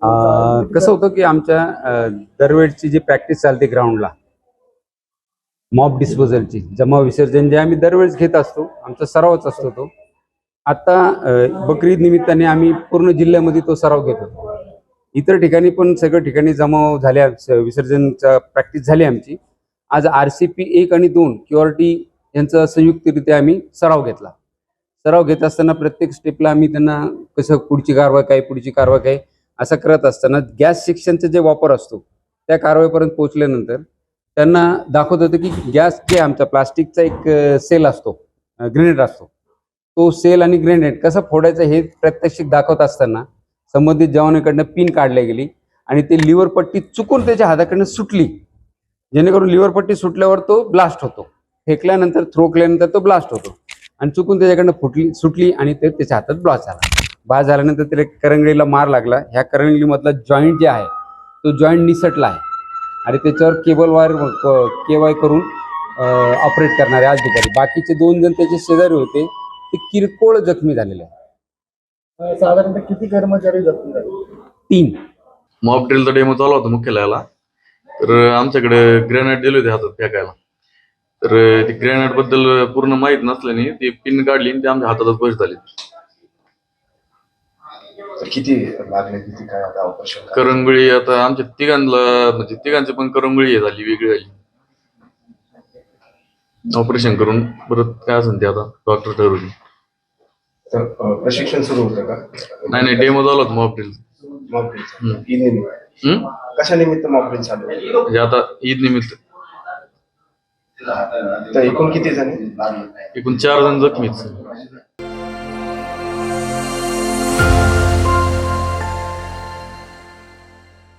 कसं होतं की आमच्या दरवेळची जी प्रॅक्टिस चालते ग्राउंडला मॉब डिस्पोजलची जमा विसर्जन जे आम्ही दरवेळेस घेत असतो, आमचा सरावच असतो तो. आता बकरी ईद निमित्ताने आम्ही पूर्ण जिल्ह्यामध्ये तो सराव घेतो. इतर ठिकाणी पण सगळ्या ठिकाणी जमाव झाल्या, विसर्जनचा प्रॅक्टिस झाली आमची. आज RCP 1 आणि 2 QRT यांचा संयुक्तरित्या आम्ही सराव घेतला. सराव घेत असताना प्रत्येक स्टेपला आम्ही त्यांना कसं पुढची कारवाई काय, पुढची कारवाई काय असं करत असताना गॅस सेक्शनचा जे वापर असतो त्या कारवाईपर्यंत पोहोचल्यानंतर त्यांना दाखवत होतं की गॅस जे आमचा प्लास्टिकचा एक सेल असतो, ग्रेनेड असतो, तो सेल आणि ग्रेनेड कसं फोडायचं हे प्रात्यक्षिक दाखवत असताना संबंधित जवानाकडनं पिन काढली गेली आणि ते लिव्हर पट्टी चुकून त्याच्या हाताकडनं सुटली, जेणेकरून लिव्हर पट्टी सुटल्यावर तो ब्लास्ट होतो, फेकल्यानंतर थ्रो केल्यानंतर तो ब्लास्ट होतो आणि चुकून त्याच्याकडनं सुटली आणि ते त्याच्या हातात ब्लास्ट झाल्यानंतर त्याला करंगळीला मार लागला. ह्या करंगळीमधला जॉईंट जे आहे तो जॉईंट निसटला आहे आणि त्याच्यावर केबल वायर KY करून ऑपरेट करणारे अधिकारी, बाकीचे 2 जण त्याचे शेजारी होते, ते किरकोळ जखमी झालेले आहेत. साधारणतः किती कर्मचारी जखमी झाले? 3. मॉक ड्रिलचा डेमो चालू होता मुख्यालयाला, तर आमच्याकडे ग्रेनेड दिले होते हातात फेकायला. तर ती ग्रेनेड बद्दल पूर्ण माहित नसल्याने ती पिन काढली आणि ती आमच्या हातातच बस झाली. किती लागले, किती काय आता ऑपरेशन? करंगळी आता आमच्या तिघांना, म्हणजे तिघांची पण करंगळी झाली, वेगळी झाली. ऑपरेशन करून परत काय असेल ते आता डॉक्टर ठरवली. तर प्रशिक्षण सुरू होतं का? नाही, डेमो झाला होता मॉक ड्रिल. मॉक ड्रिल कशा निमित्त मॉक ड्रिल चालू म्हणजे आता ईद निमित्त. तर एकूण किती जण? एकूण 4 जण जखमीत.